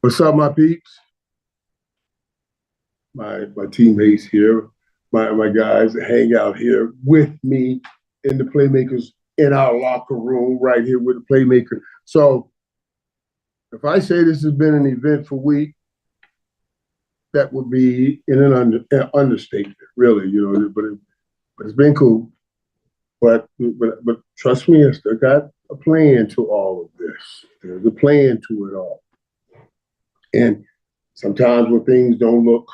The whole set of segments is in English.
What's up, my peeps? My teammates here, my guys that hang out here with me in the playmakers in our locker room right here with the playmaker. So if I say this has been an eventful week, that would be in an understatement, really. But it's been cool. But trust me, I still got a plan to all of this. There's a plan to it all. And sometimes when things don't look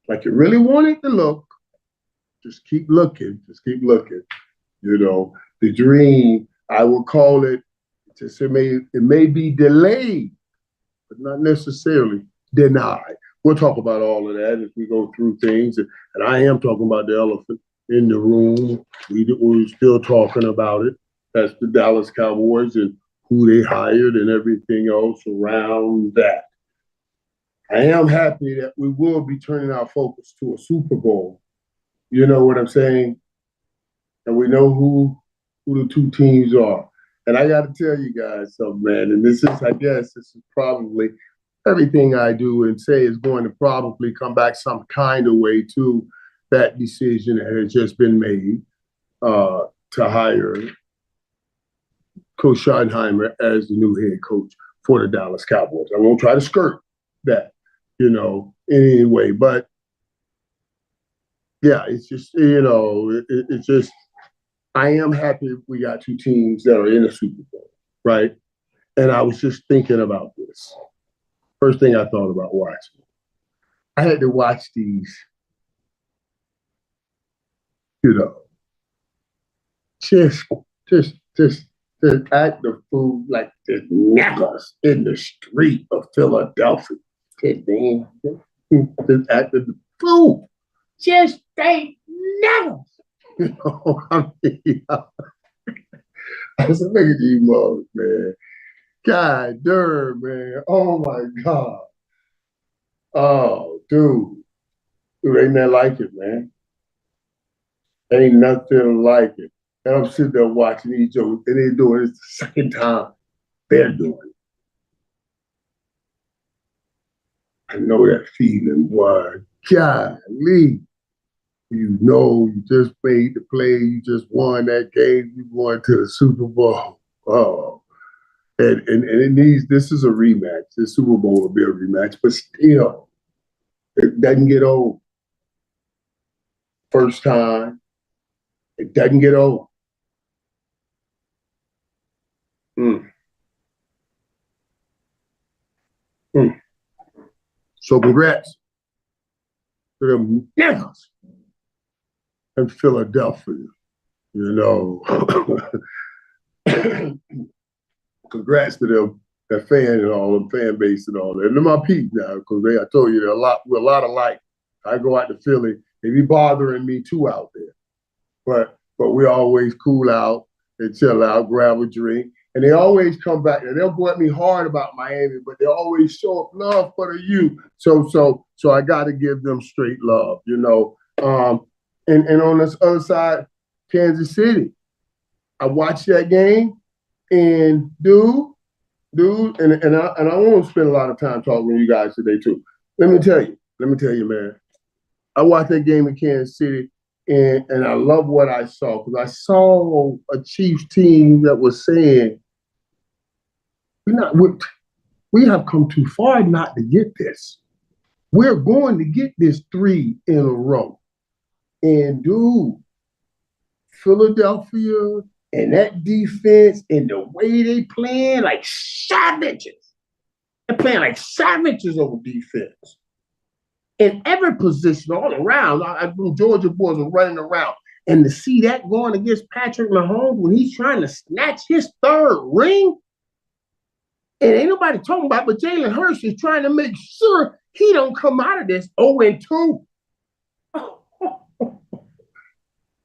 like you really want it to look, just keep looking. Just keep looking. The dream, I will call it, it may be delayed, but not necessarily denied. We'll talk about all of that as we go through things. And I am talking about the elephant in the room. We're still talking about it. That's the Dallas Cowboys and who they hired and everything else around that. I am happy that we will be turning our focus to a Super Bowl. You know what I'm saying? And we know who the two teams are. And I got to tell you guys something, man. And this is probably everything I do and say is going to probably come back some kind of way to that decision that has just been made to hire Coach Schottenheimer as the new head coach for the Dallas Cowboys. I won't try to skirt that, in any way. But, yeah, it's just, it's just, I am happy we got two teams that are in the Super Bowl, right? And I was just thinking about this. First thing I thought about watching. I had to watch these, just act the fool like the niggas in the street of Philadelphia. Just acting the fool. Just they niggas. I was looking at you mugs, man. God damn, man. Oh my God. Oh, dude. Ain't that like it, man? Ain't nothing like it. And I'm sitting there watching these jokes, and they're doing it the second time they're doing it. I know that feeling, boy. Golly. You just made the play, you just won that game, you won to the Super Bowl. Oh. And this is a rematch. This Super Bowl will be a rematch, but still, it doesn't get old. First time, it doesn't get old. So congrats to them niggas in Philadelphia. Congrats to them, that fan and all, them fan base and all that. And they're my peeps now, because I told you, we're a lot alike. I go out to Philly, they be bothering me too out there. But we always cool out and chill out, grab a drink. And they always come back, and they'll go at me hard about Miami, but they always show up love for the U. So I got to give them straight love, And on this other side, Kansas City, I watched that game, and dude, and I won't spend a lot of time talking to you guys today too. Let me tell you, man. I watched that game in Kansas City, and I love what I saw, because I saw a Chiefs team that was saying, we have come too far not to get this. We're going to get this 3 in a row. And dude, Philadelphia and that defense and the way they playing like savages. They're playing like savages on defense. In every position, all around. Georgia boys are running around. And to see that going against Patrick Mahomes when he's trying to snatch his 3rd ring, and ain't nobody talking about, but Jalen Hurts is trying to make sure he don't come out of this 0-2.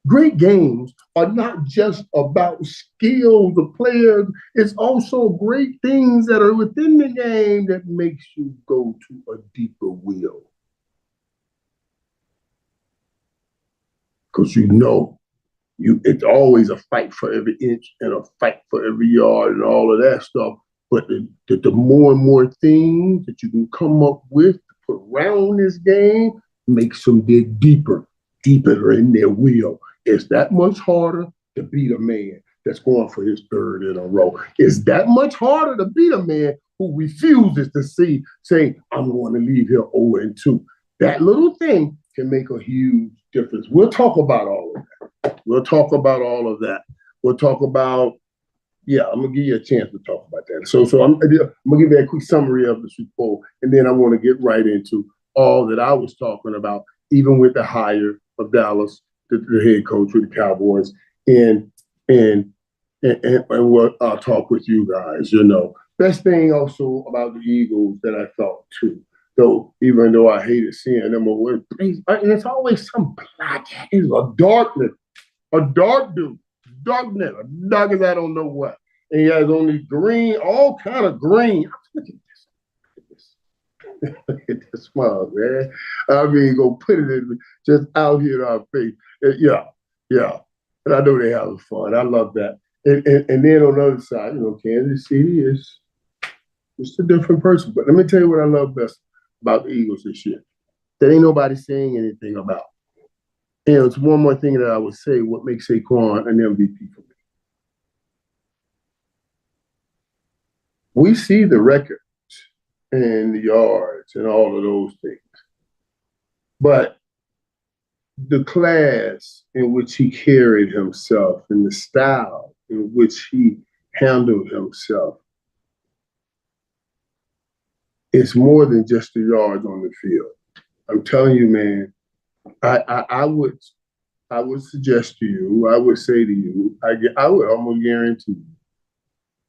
Great games are not just about skills of players. It's also great things that are within the game that makes you go to a deeper will. Because it's always a fight for every inch and a fight for every yard and all of that stuff. But the more and more things that you can come up with to put around this game makes them dig deeper in their wheel. It's that much harder to beat a man that's going for his third in a row. It's that much harder to beat a man who refuses to say, I'm going to leave here 0-2. That little thing can make a huge difference. We'll talk about all of that. We'll talk about all of that. We'll talk about, I'm going to give you a chance to talk about that. So I'm going to give you a quick summary of the Super Bowl, and then I want to get right into all that I was talking about, even with the hire of Dallas, the head coach of the Cowboys, and what I'll talk with you guys, Best thing also about the Eagles that I thought too, even though I hated seeing them away, and it's always some black, he's a dark dude, darkness, dark as I don't know what. And he has only green, all kind of green. Look at this. Look at this smile, man. I mean, go put it in just out here in our face. Yeah. And I know they're having fun. I love that. And then on the other side, Kansas City is just a different person. But let me tell you what I love best about the Eagles this year. That ain't nobody saying anything about. It's one more thing that I would say, what makes Saquon an MVP for me. We see the records and the yards and all of those things. But the class in which he carried himself and the style in which he handled himself is more than just the yards on the field. I'm telling you, man, I would suggest to you, I would say to you, I would almost guarantee you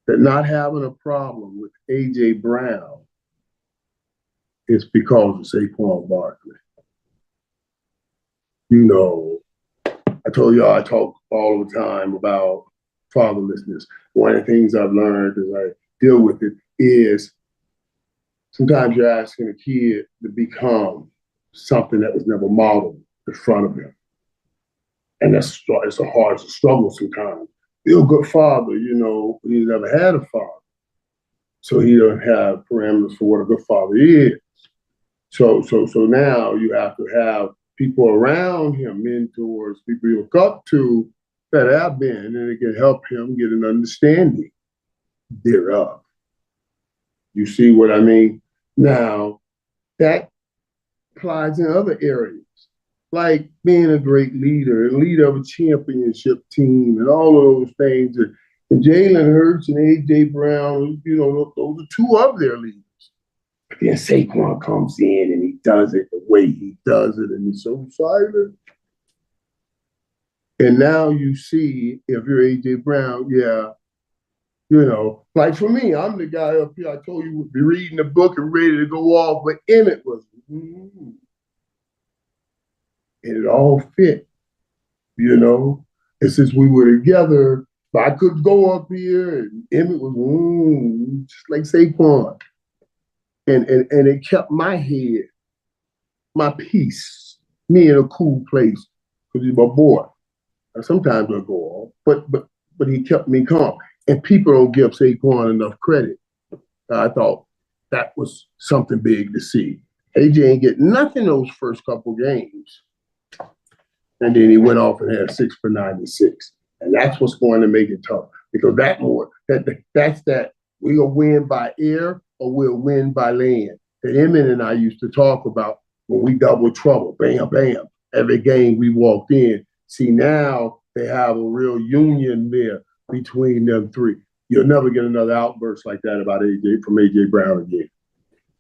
that not having a problem with A.J. Brown is because of Saquon Barkley. I told y'all I talk all the time about fatherlessness. One of the things I've learned as I deal with it is sometimes you're asking a kid to become something that was never modeled in front of him. And it's a hard struggle sometimes. Be a good father, he's never had a father. So he doesn't have parameters for what a good father is. So now you have to have people around him, mentors, people you look up to that have been, and it can help him get an understanding thereof. You see what I mean? Now, that applies in other areas, like being a great leader and leader of a championship team and all of those things. And Jalen Hurts and A.J. Brown, those are two of their leaders. But then Saquon comes in and he does it the way he does it, and he's so silent. And now you see, if you're A.J. Brown, like for me, I'm the guy up here, I told you, would be reading the book and ready to go off, but Emmett was, and it all fit, And since we were together, I could go up here, and Emmett was, just like Saquon. And it kept my head, my peace, me in a cool place, because he's my boy. Now, sometimes I go off, but he kept me calm. And people don't give Saquon enough credit. I thought that was something big to see. AJ ain't get nothing those first couple games. And then he went off and had 6 for 96. And that's what's going to make it tough. Because that's that we'll win by air or we'll win by land. That Emmett and I used to talk about when we double trouble. Bam, bam. Every game we walked in. See, now they have a real union there between them three. You'll never get another outburst like that about AJ from AJ Brown again.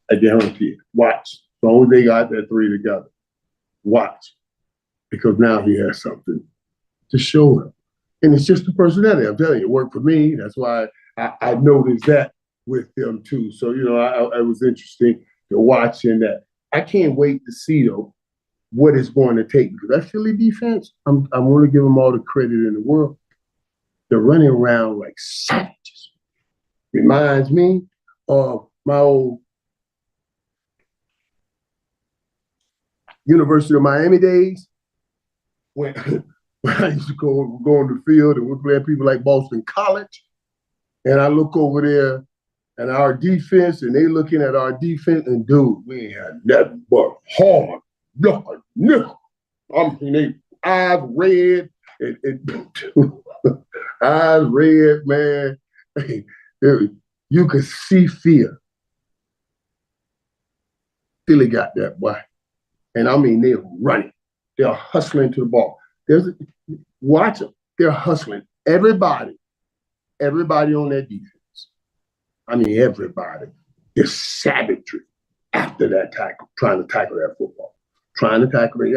I guarantee it. Watch. As long as they got that three together. Watch. Because now he has something to show him. And it's just the personality. I'm telling you, it worked for me. That's why I noticed that with them too. So, it was interesting to watch in that. I can't wait to see, though, what it's going to take. Because that Philly defense, I want to give them all the credit in the world. They're running around like savages. Reminds me of my old University of Miami days when I used to go on the field and we're playing people like Boston College. And I look over there and our defense, and they looking at our defense, and dude, we ain't had nothing but hard, nothing, nickel. I mean, they eyes red, eyes red, man. You could see fear. Philly got that boy, and I mean they're running, they're hustling to the ball. Watch them, they're hustling. Everybody on that defense. I mean, everybody is savagery after that tackle, trying to tackle that football, trying to tackle it.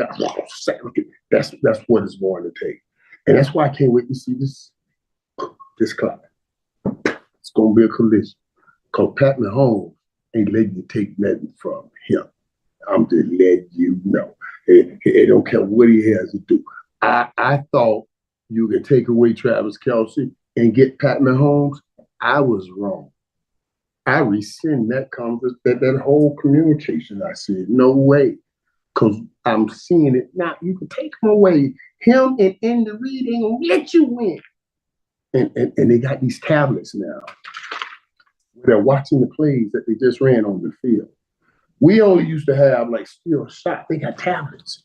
Savagery. That's what it's going to take, and that's why I can't wait to see this class. It's going to be a collision. Because Pat Mahomes ain't letting you take nothing from him. I'm just letting you know. It don't care what he has to do. I thought you could take away Travis Kelce and get Pat Mahomes. I was wrong. I rescind that whole communication. I said, no way. Because I'm seeing it now. You can take him away. Him and Andy Reid ain't going to let you win. And they got these tablets now where they're watching the plays that they just ran on the field. We only used to have like still shot. They got tablets.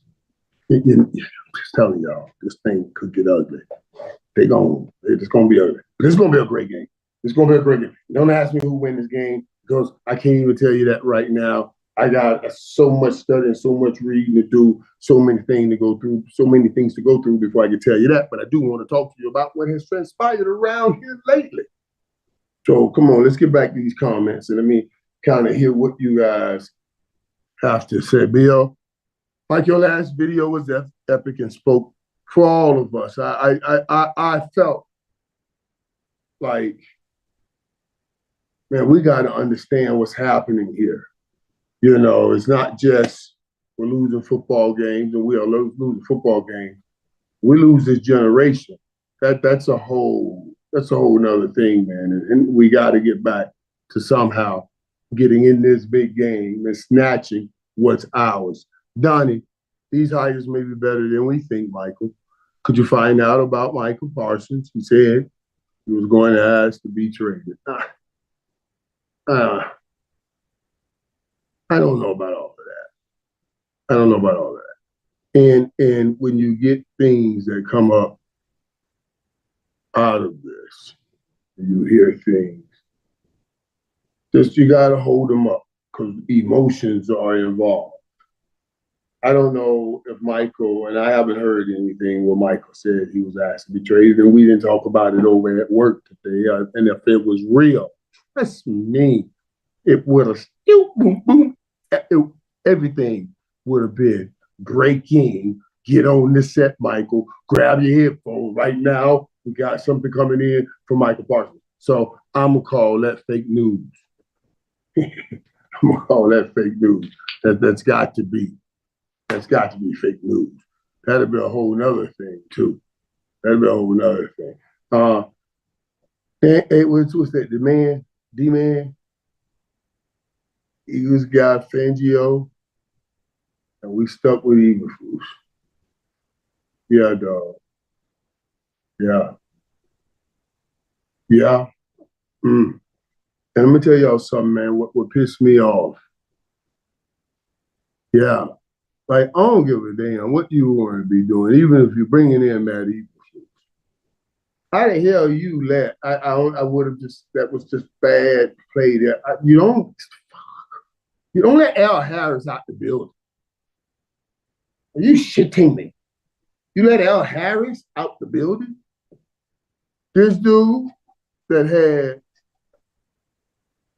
I'm just telling y'all, this thing could get ugly. It's going to be ugly. But it's going to be a great game. It's going to be a great game. Don't ask me who wins this game because I can't even tell you that right now. I got so much studying, so much reading to do, so many things to go through before I can tell you that. But I do want to talk to you about what has transpired around here lately. So come on, let's get back to these comments and let me kind of hear what you guys have to say. Bill, like your last video was epic and spoke for all of us. I felt like, man, we got to understand what's happening here. You know, it's not just we're losing football games and we are losing football games. We lose this generation. That's a whole nother thing, man. And we got to get back to somehow getting in this big game and snatching what's ours. Donnie, these hires may be better than we think, Michael. Could you find out about Michael Parsons? He said he was going to ask to be traded. I don't know about all of that. I don't know about all of that. And when you get things that come up out of this, you hear things, just you got to hold them up because emotions are involved. I don't know if Michael, and I haven't heard anything where Michael said he was asked to be traded, and we didn't talk about it over at work today. And if it was real, trust me, it would have everything would have been breaking. Get on the set, Michael. Grab your headphones right now. We got something coming in from Michael Parsons. So I'm gonna call that fake news. I'm gonna call that fake news. That's got to be fake news. That'd be a whole nother thing too. That'd be a whole nother thing. What's that? D-Man. Eagles got Fangio, and we stuck with Eagles. Yeah, dog. Yeah. And let me tell y'all something, man. What pissed me off? Yeah. Like, I don't give a damn what you want to be doing, even if you're bringing in that Eagles. How the hell you let? I would have just, that was just bad play there. You don't let Al Harris out the building. Are you shitting me? You let Al Harris out the building? This dude that had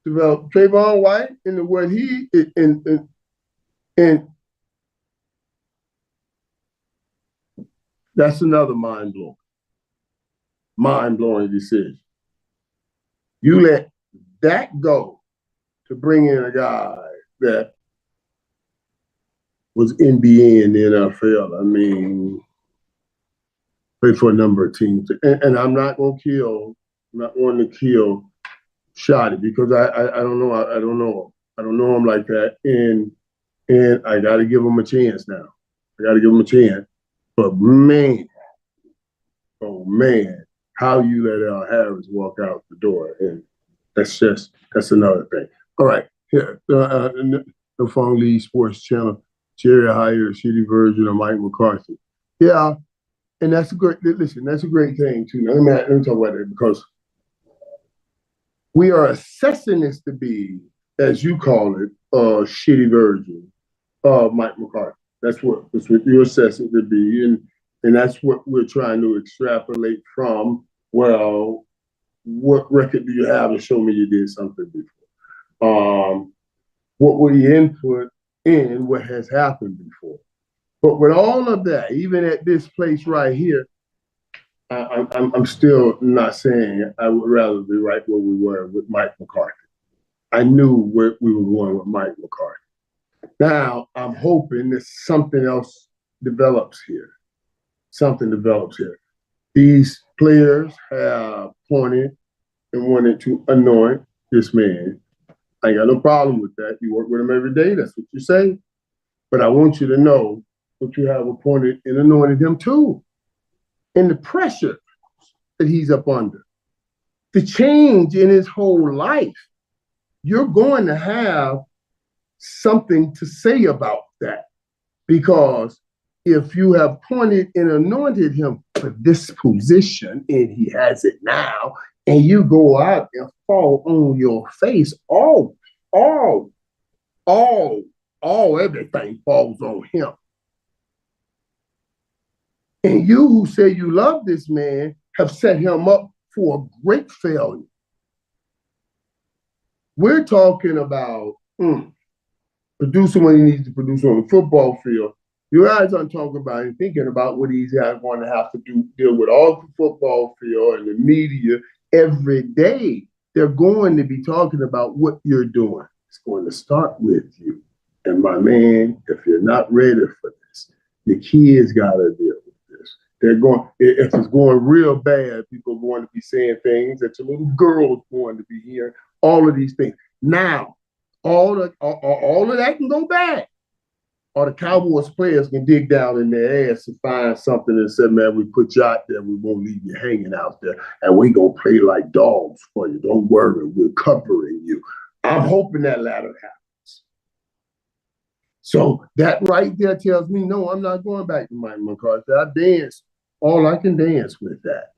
developed Trayvon White into what he and that's another mind-blowing decision. You let that go to bring in a guy that was NBA in the NFL. I mean, played for a number of teams. And I'm not going to kill Shotty because I don't know him like that. And I got to give him a chance now. But man, oh man, how you let Al Harris walk out the door. And that's That's another thing. All right, here, the Phone League Sports Channel, Jerry hired a shitty version of Mike McCarthy. Yeah, and that's a great, listen, that's a great thing too. Now, let me talk about it because we are assessing this to be, as you call it, a shitty version of Mike McCarthy. That's what you assess it to be, and that's what we're trying to extrapolate from. Well, what record do you have to show me you did something before? What were the input in what has happened before? But with all of that, even at this place right here, I'm still not saying I would rather be right where we were with Mike McCarthy. I knew where we were going with Mike McCarthy. Now I'm hoping that something else develops here. Something develops here. These players have pointed and wanted to anoint this man. I ain't got no problem with that. You work with him every day. That's what you say. But I want you to know what you have appointed and anointed him too. And the pressure that he's up under, the change in his whole life, you're going to have something to say about that. Because if you have appointed and anointed him for this position, and he has it now, and you go out and fall on your face, everything falls on him. And you who say you love this man have set him up for a great failure. We're talking about producing what he needs to produce on the football field. You guys aren't talking about and thinking about what he's going to have to deal with all the football field and the media every day. They're going to be talking about what you're doing. It's going to start with you. And my man, if you're not ready for this, the kids got to deal with this. They're going, if it's going real bad, people are going to be saying things that your little girl's going to be hearing, all of these things. Now, all of that can go bad. Or the Cowboys players can dig down in their ass and find something and say, man, we put you out there. We won't leave you hanging out there. And we going to play like dogs for you. Don't worry. We're covering you. I'm hoping that latter happens. So that right there tells me, no, I'm not going back to Mike McCarthy. I dance all I can dance with that.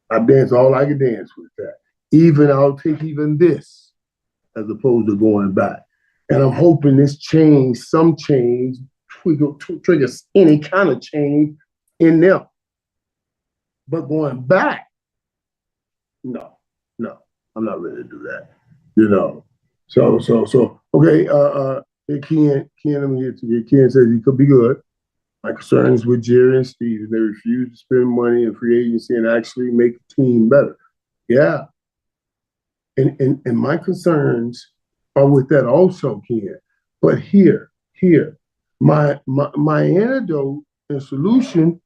I dance all I can dance with that. Even I'll take even this as opposed to going back. And I'm hoping this change, some change, triggers any kind of change in them. But going back, no, I'm not ready to do that. You know. So okay, Ken, I'm here to get Ken says he could be good. My concern is with Jerry and Steve, and they refuse to spend money in free agency and actually make the team better. Yeah. And my concerns are with that also, Ken. But here, my antidote and solution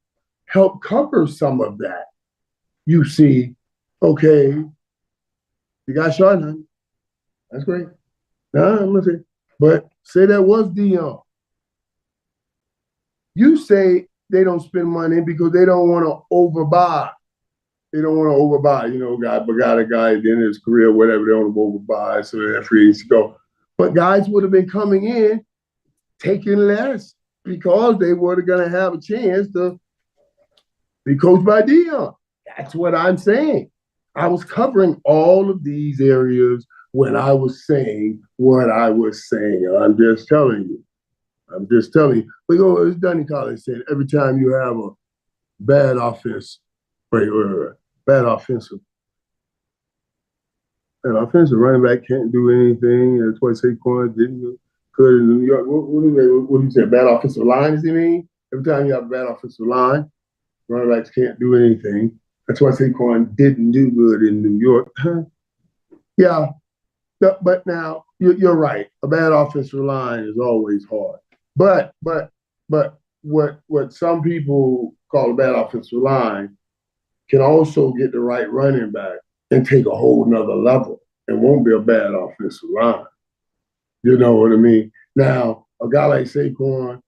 help cover some of that. You see, okay, you got Chardonnay. That's great. Nah, I'm gonna say, but say that was Dion. You say they don't spend money because they don't want to overbuy. They don't want to overbuy, you know, got a guy at the end of his career, whatever, they don't want to overbuy, so they're free to go. But guys would have been coming in taking less because they were going to have a chance to be coached by Dion. That's what I'm saying. I was covering all of these areas when I was saying what I was saying. I'm just telling you. We go, as Dunny Collins said, every time you have a bad offense, bad offensive running back can't do anything. That's why Saquon didn't could in New York. What do you say? Bad offensive line, does he mean? Every time you have a bad offensive line, running backs can't do anything. That's why Saquon didn't do good in New York. Yeah, but now you're right. A bad offensive line is always hard. But what some people call a bad offensive line can also get the right running back and take a whole nother level. It won't be a bad offensive line. You know what I mean? Now, a guy like Saquon,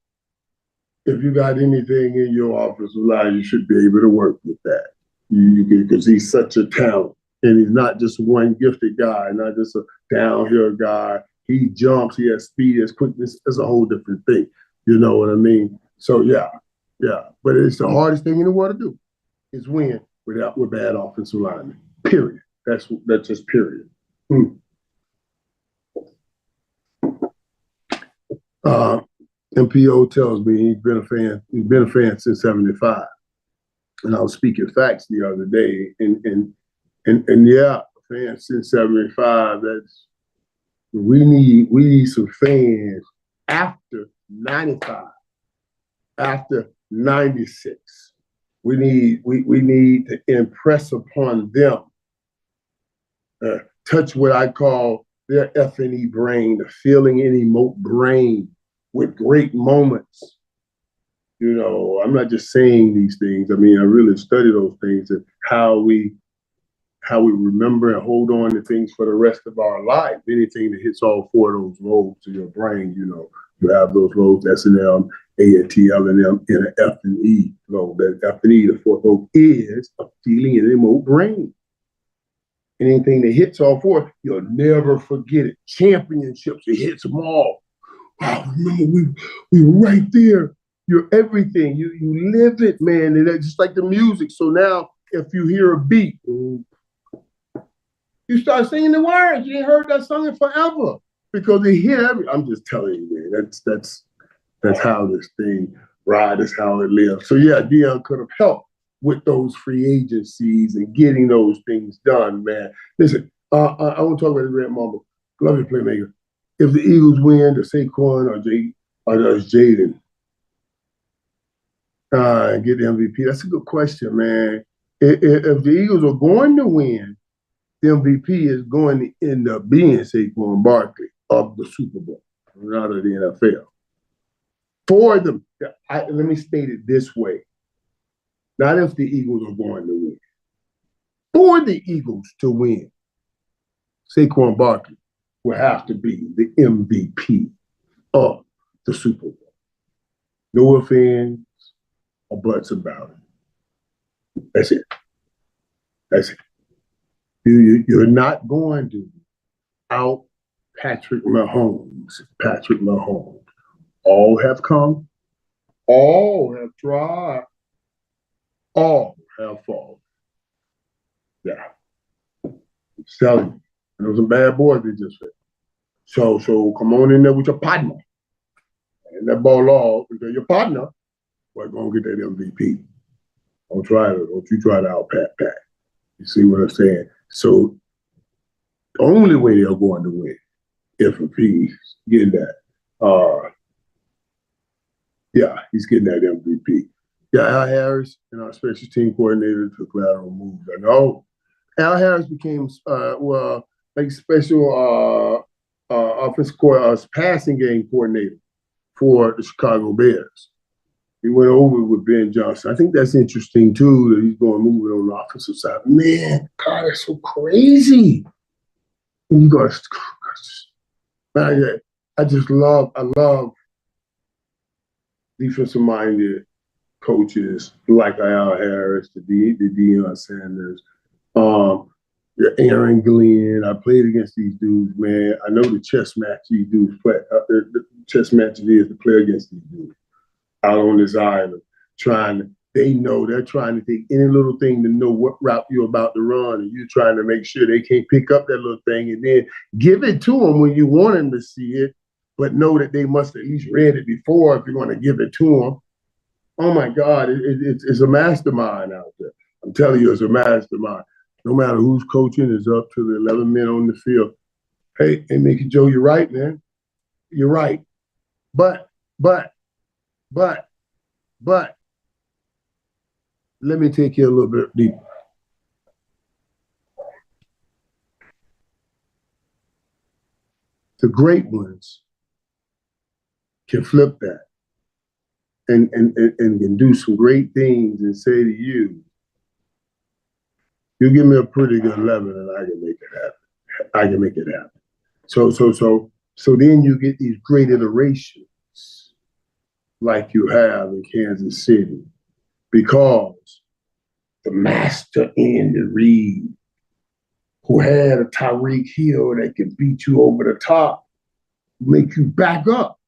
if you got anything in your offensive line, you should be able to work with that. Because he's such a talent And he's not just one gifted guy, not just a downhill guy. He jumps, he has speed, he has quickness. It's a whole different thing. You know what I mean? So yeah. But it's the hardest thing in the world to do is win with bad offensive linemen. Period. That's just period. MPO tells me he's been a fan. He's been a fan since '75. And I was speaking facts the other day, and yeah, fans since '75. That's we need some fans after '95, after '96. We need to impress upon them, touch what I call their F&E brain, the feeling and emote brain with great moments. You know, I'm not just saying these things. I mean, I really study those things and how we remember and hold on to things for the rest of our life. Anything that hits all four of those lobes of your brain, you know, you have those lobes, S&M, A&T, L&M, in an F and E lobe. That F and E, the fourth lobe, is a feeling and emote brain. Anything that hits all four, you'll never forget it. Championships, it hits them all. Wow, remember we were right there. You're everything. You live it, man. And it's just like the music. So now if you hear a beat, you start singing the words. You ain't heard that song in forever. Because they hear I'm just telling you, man. That's how this thing rides, that's how it lives. So yeah, Deion could have helped with those free agencies and getting those things done, man. Listen, I want to talk about the Red Mamba. Love your playmaker. If the Eagles win, the Saquon or does Jaden get the MVP? That's a good question, man. If the Eagles are going to win, the MVP is going to end up being Saquon Barkley of the Super Bowl, not of the NFL. For them, let me state it this way. Not if the Eagles are going to win. For the Eagles to win, Saquon Barkley will have to be the MVP of the Super Bowl. No offense or buts about it. That's it. That's it. You're not going to out Patrick Mahomes. Patrick Mahomes. All have come. All have tried. All have fallen. Yeah. I'm telling you. And those are bad boys they just said. So come on in there with your partner. And that ball off because your partner, we're going to get that MVP. Don't you try to out Pat. You see what I'm saying? So the only way they're going to win if he's getting that. He's getting that MVP. Yeah, Al Harris and our special team coordinator took lateral moves. I know. Al Harris became special offensive passing game coordinator for the Chicago Bears. He went over with Ben Johnson. I think that's interesting too that he's going moving on the offensive side. Man, God, that's so crazy. And you go, man, I love defensive minded coaches like Al Harris, the Deion Sanders, Aaron Glenn. I played against these dudes, man. I know the chess match these dudes play. The chess match it is to play against these dudes out on this island. They know they're trying to take any little thing to know what route you're about to run, and you're trying to make sure they can't pick up that little thing and then give it to them when you want them to see it, but know that they must at least read it before if you're going to give it to them. Oh my God, it's a mastermind out there. I'm telling you, it's a mastermind. No matter who's coaching, it's up to the 11 men on the field. Hey, Mickey Joe, you're right, man. You're right. But, let me take you a little bit deeper. The great ones can flip that and can do some great things and say to you, you give me a pretty good 11 and I can make it happen. I can make it happen. So then you get these great iterations like you have in Kansas City because the master Andy Reid who had a Tyreek Hill that can beat you over the top, make you back up,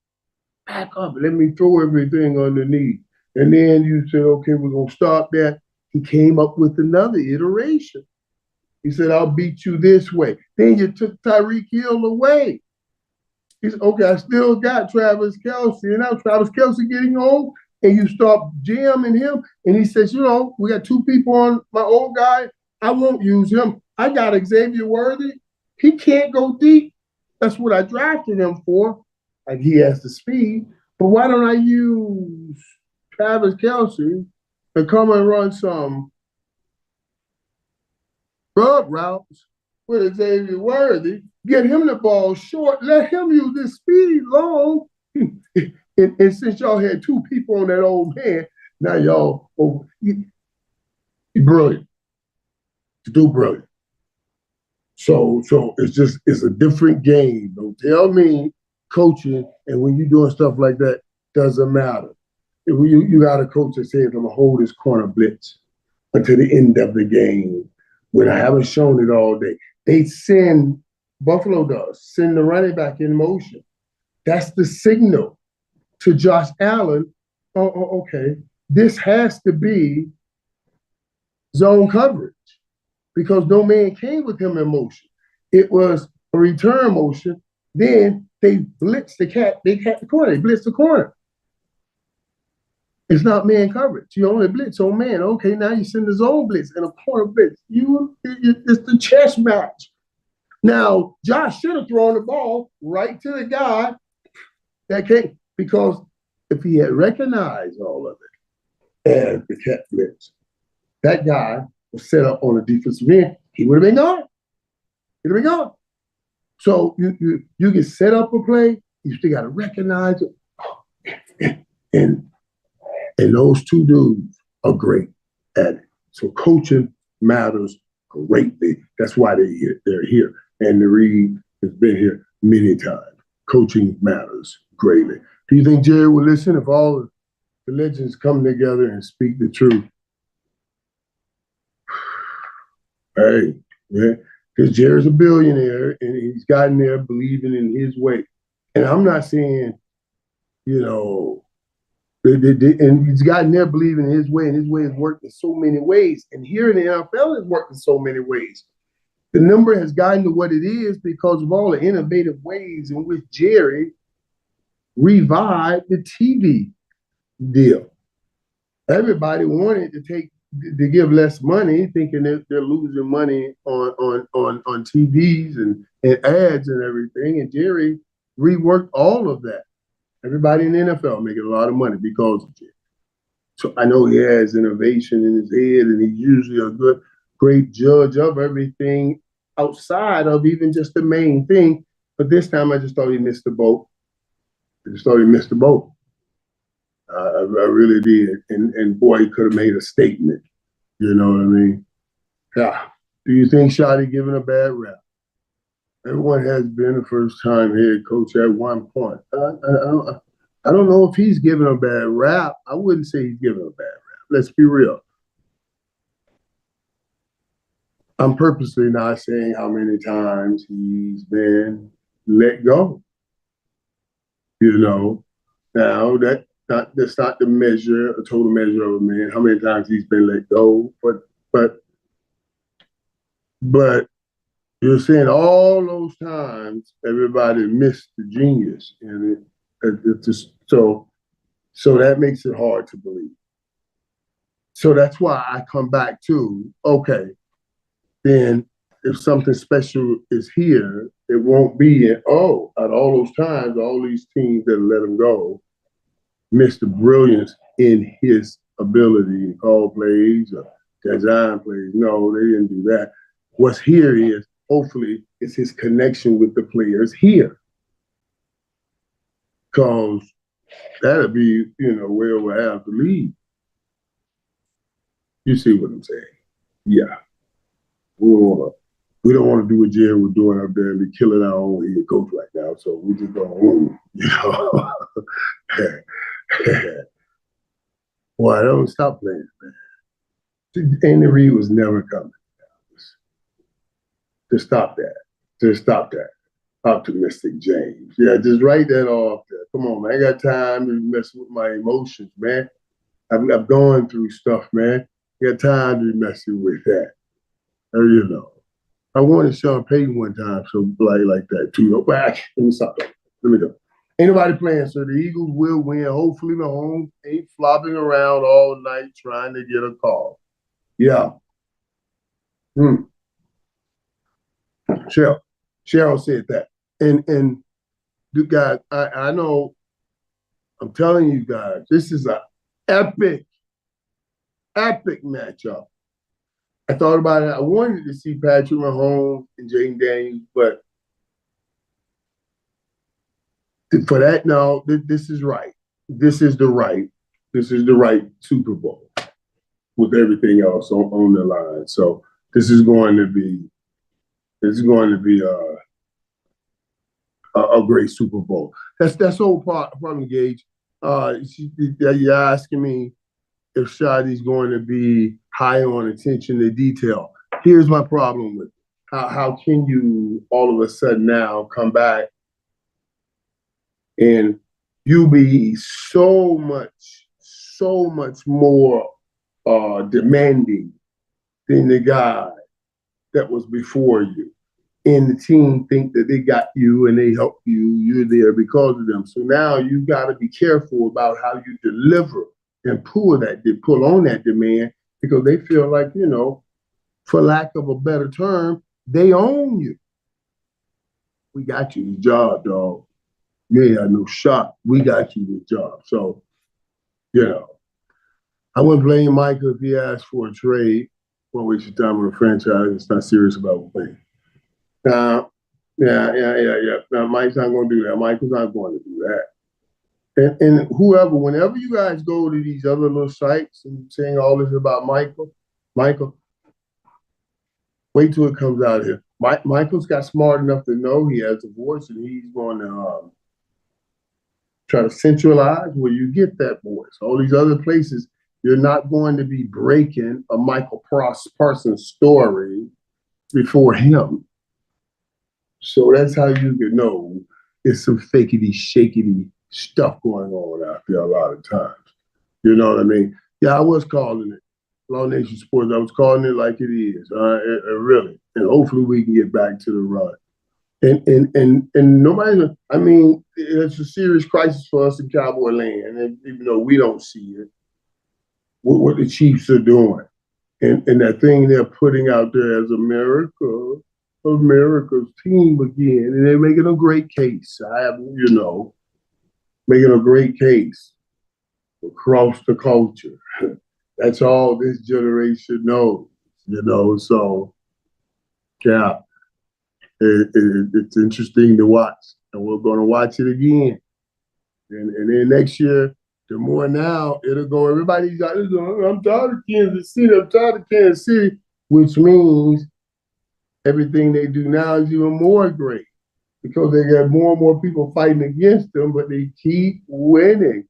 let me throw everything underneath. And then you said, okay, we're going to stop that. He came up with another iteration. He said, I'll beat you this way. Then you took Tyreek Hill away. He said, okay, I still got Travis Kelce. And now Travis Kelce getting old, and you start jamming him. And he says, we got two people on my old guy. I won't use him. I got Xavier Worthy. He can't go deep. That's what I drafted him for. Like, he has the speed. But why don't I use Travis Kelce to come and run some rub routes with Xavier Worthy, get him the ball short, let him use his speed long. And since y'all had two people on that old man, now y'all, you're brilliant. You do brilliant. So it's a different game. Don't tell me coaching and when you're doing stuff like that doesn't matter. If you got a coach that says, I'm going to hold this corner blitz until the end of the game when I haven't shown it all day. They send, Buffalo does, send the running back in motion. That's the signal to Josh Allen, okay, this has to be zone coverage because no man came with him in motion. It was a return motion. Then they blitz the corner. They blitz the corner. It's not man coverage. You only blitz on man. Okay, now you send the zone blitz and a corner blitz. It's the chess match. Now, Josh should have thrown the ball right to the guy that came, because if he had recognized all of it as the cat blitz, that guy was set up on the defensive end, he would have been gone. He'd have been gone. So you get set up a play, you still got to recognize it. And those two dudes are great at it. So coaching matters greatly. That's why they're here. And the Reed has been here many times. Coaching matters greatly. Do you think Jerry will listen if all the legends come together and speak the truth? Hey, yeah, because Jerry's a billionaire and he's gotten there believing in his way. And I'm not saying, and he's gotten there believing in his way, and his way has worked in so many ways. And here in the NFL, it's worked in so many ways. The number has gotten to what it is because of all the innovative ways in which Jerry revived the TV deal. Everybody wanted to give less money, thinking that they're losing money on TVs and ads and everything. And Jerry reworked all of that. Everybody in the NFL making a lot of money because of Jerry. So I know he has innovation in his head, and he's usually a great judge of everything outside of even just the main thing. But this time I just thought he missed the boat. I really did. And boy, he could have made a statement. You know what I mean? Yeah. Do you think Shotty giving a bad rap? Everyone has been a first-time head coach at one point. I don't know if he's giving a bad rap. I wouldn't say he's giving a bad rap. Let's be real. I'm purposely not saying how many times he's been let go. Now that's not the measure, a total measure of a man. How many times he's been let go? But you're saying all those times everybody missed the genius, and it just so that makes it hard to believe. So that's why I come back to, okay, then if something special is here, it won't be out of all those times, all these teams that let him go missed the brilliance in his ability to call plays or design plays. No, they didn't do that. What's here is, hopefully, it's his connection with the players here. Because that'll be, where we'll have to lead. You see what I'm saying? Yeah. We don't want to do what Jerry was doing up there and be killing our own head coach right now. So we just don't, Boy, don't stop playing, man. Andy Reid was never coming. Just stop that. Just stop that. Optimistic James. Yeah, just write that off there. Come on, man. I got time to mess with my emotions, man. I've gone through stuff, man. I got time to be messing with that. Or, you know. I wanted Sean Payton one time, so like that too. No, let me stop. Let me go. Ain't nobody playing, so the Eagles will win. Hopefully, Mahomes ain't flopping around all night trying to get a call. Yeah. Hmm. Cheryl said that. And you guys, I know, I'm telling you guys, this is an epic, epic matchup. I thought about it. I wanted to see Patrick Mahomes and Jaden Daniels, but for that, no, this is right. This is the right. This is the right Super Bowl with everything else on the line. So this is going to be a great Super Bowl. That's the whole problem, Gage. You're asking me if Shadi's going to be high on attention to detail. Here's my problem with it. How can you all of a sudden now come back and you be so much more demanding than the guy that was before you? And the team think that they got you and they help you, you're there because of them. So now you got to be careful about how you deliver and pull on that demand because they feel like, for lack of a better term, they own you. We got you the job, dog. You ain't got no shot. We got you the job. So, I wouldn't blame Michael if he asked for a trade. Won't waste your time with a franchise. It's not serious about playing. Yeah. Now, Mike's not going to do that. Michael's not going to do that. And whenever you guys go to these other little sites and saying all this about Michael, wait till it comes out here. Michael's got smart enough to know he has a voice and he's going to try to centralize where you get that voice. All these other places, you're not going to be breaking a Michael Parsons story before him. So that's how you can know it's some fakety, shakety stuff going on out there a lot of times. You know what I mean? Yeah, I was calling it Law Nation Sports. I was calling it like it is, really. And hopefully we can get back to the run. And nobody. I mean, it's a serious crisis for us in Cowboy land, and even though we don't see it, what the Chiefs are doing, and that thing they're putting out there as America's team again, and they're making a great case. Making a great case across the culture. That's all this generation knows, So, yeah, it's interesting to watch, and we're going to watch it again. And then next year, the more now, it'll go. Everybody's got this. I'm tired of Kansas City, which means everything they do now is even more great because they got more and more people fighting against them, but they keep winning.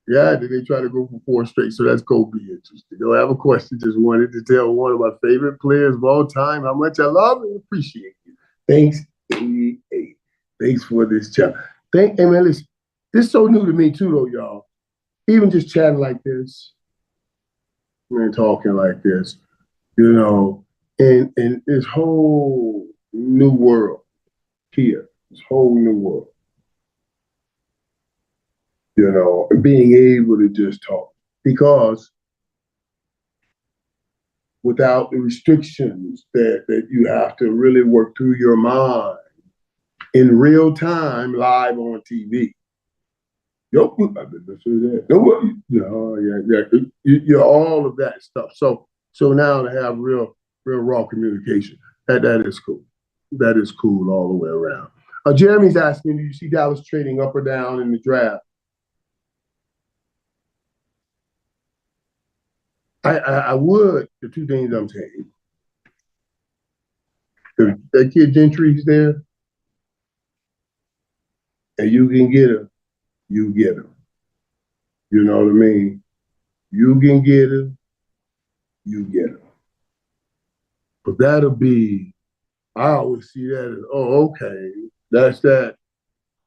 Yeah, then they try to go for 4 straight. So that's going to be interesting. I have a question. Just wanted to tell one of my favorite players of all time how much I love and appreciate you. Thanks, 88. Thanks for this chat. Hey, man, listen. This is so new to me, too, though, y'all. Even just chatting like this, and talking like this, and this whole new world here, this whole new world. Being able to just talk. Because without the restrictions that you have to really work through your mind in real time, live on TV. I've been listening to that. You're all of that stuff. So now to have real raw communication, that is cool. That is cool all the way around. Jeremy's asking, do you see Dallas trading up or down in the draft? I would. The 2 things I'm saying. If that kid Gentry's there, and you can get him, you get him. You know what I mean? You can get him, you get him. But that'll be I always see that as, oh, okay, that's that.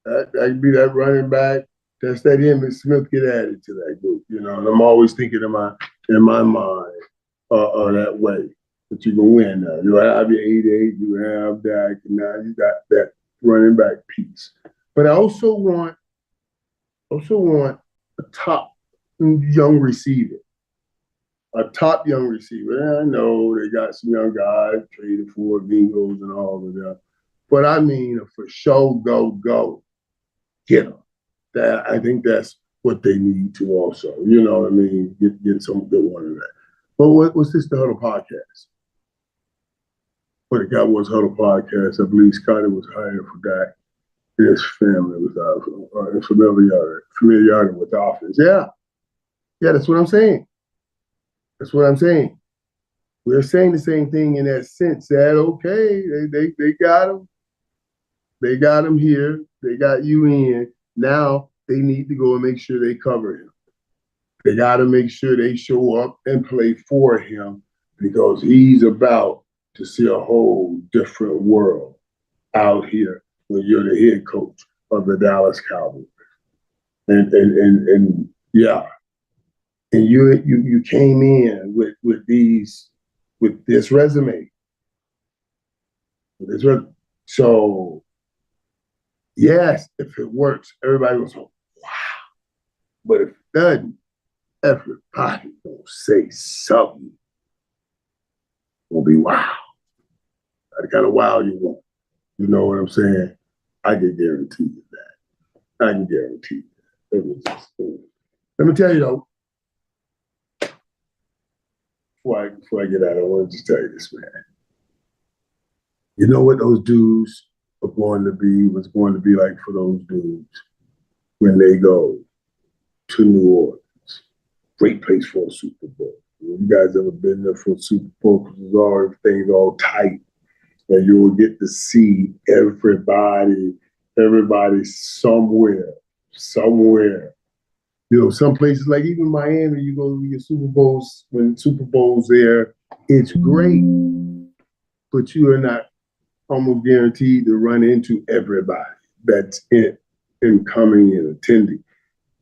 That could be that running back. That's that Emmitt Smith get added to that group, you know. And I'm always thinking in my mind that way that you can win now. You have your 88, you have that, and now you got that running back piece. But I also want a top young receiver. A top young receiver. And I know they got some young guys traded for Vingos and all of that. But I mean, for sure, go, get them. That I think that's what they need to also. You know what I mean? Get some good one of that. But what's this, the Huddle Podcast? For the Cowboys Huddle Podcast, I believe Scotty was hired for that. His family was familiarity with the offense. Yeah, that's what I'm saying. That's what I'm saying. We're saying the same thing in that sense that, okay, they got him. They got him here. They got you in. Now they need to go and make sure they cover him. They got to make sure they show up and play for him because he's about to see a whole different world out here when you're the head coach of the Dallas Cowboys. And yeah. And you came in with this resume. So yes, if it works, everybody goes, wow. But if it doesn't, everybody gonna say something. Will be wow. That kind of wow you want. You know what I'm saying? I can guarantee you that. I can guarantee you that. Let me tell you though, before I get out, I want to just tell you this, man. You know what those dudes are going to be, what's going to be like for those dudes when they go to New Orleans. Great place for a Super Bowl. You guys ever been there for a Super Bowl? Because everything's all tight. And you will get to see everybody somewhere. You know, some places like even Miami, you go to your Super Bowls, when Super Bowl's there, it's great, but you are not almost guaranteed to run into everybody that's in coming and attending.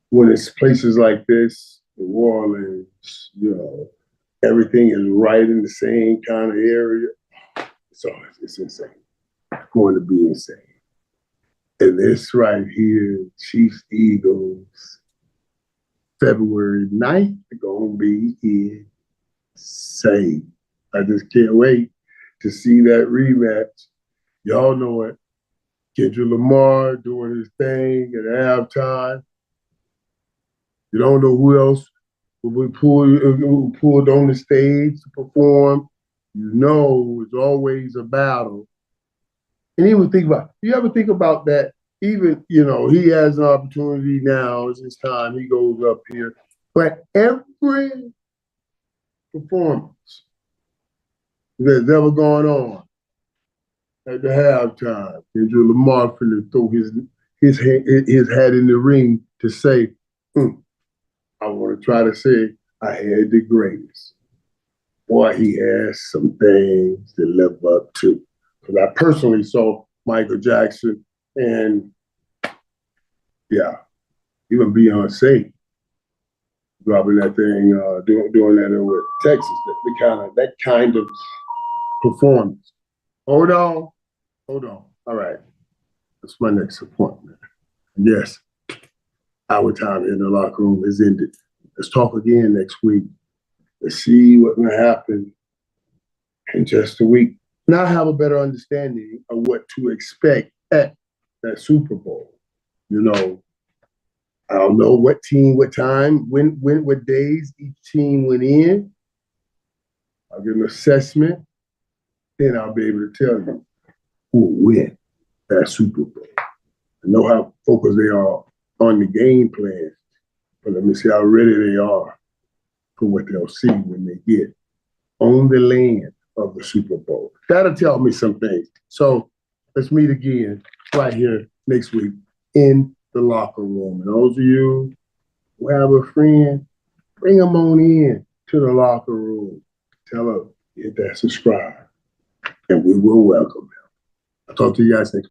When it's places like this, New Orleans, you know, everything is right in the same kind of area. So it's insane. It's going to be insane. And this right here, Chiefs Eagles, February 9th, going to be insane. I just can't wait to see that rematch. Y'all know it. Kendrick Lamar doing his thing at halftime. You don't know who else will be pulled on the stage to perform. You know it's always a battle. And even you ever think about that? Even, you know, he has an opportunity now. It's his time. He goes up here. But every performance that's ever gone on at the halftime, Kendrick Lamar finna throw his hat in the ring to say, I want to try to say I had the greatest. Boy, he has some things to live up to. Because I personally saw Michael Jackson and, yeah, even Beyonce dropping that thing, doing that with Texas, that kind of performance. Hold on. All right. That's my next appointment. Yes, our time in the locker room is ended. Let's talk again next week. Let's see what's going to happen in just a week. Now I have a better understanding of what to expect at that Super Bowl. You know, I don't know what team, what time, what days each team went in. I'll get an assessment. Then I'll be able to tell you who will win that Super Bowl. I know how focused they are on the game plan, but let me see how ready they are for what they'll see when they get on the land of the Super Bowl. That'll tell me some things. So let's meet again right here next week in the locker room. And those of you who have a friend, bring them on in to the locker room. Tell them, hit that subscribe, and we will welcome them. I'll talk to you guys next.